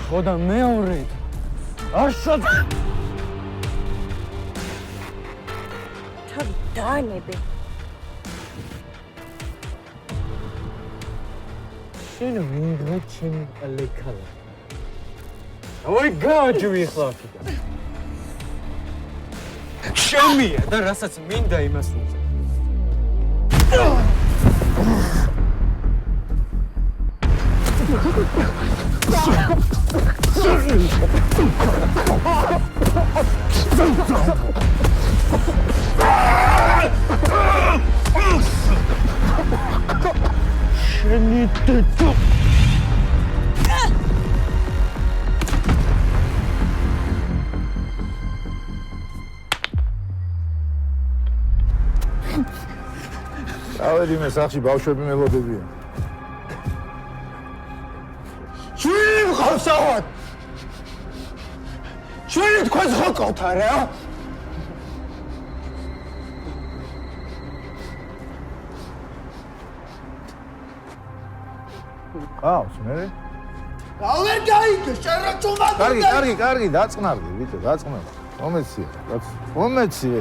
ხო და მეორედ არ შოთ თავი დაანებე. შენ ვინღა ჩემი ალეკალა. ой გააჯვი ახლა აქედან. შემია და რასაც მინდა იმას უძე. შენი დედა ავედი მე სახში ბავშვები მელოდებიან. შვილი მყავსავად შვილი თქვენს ხო ყავთ არა? ყავს მე? ავერ გაიგე შენ რა ჩუმად კარგი, დაწყნარდი, ვიტო, დაწყნარდი. მომეცია, მომეცია.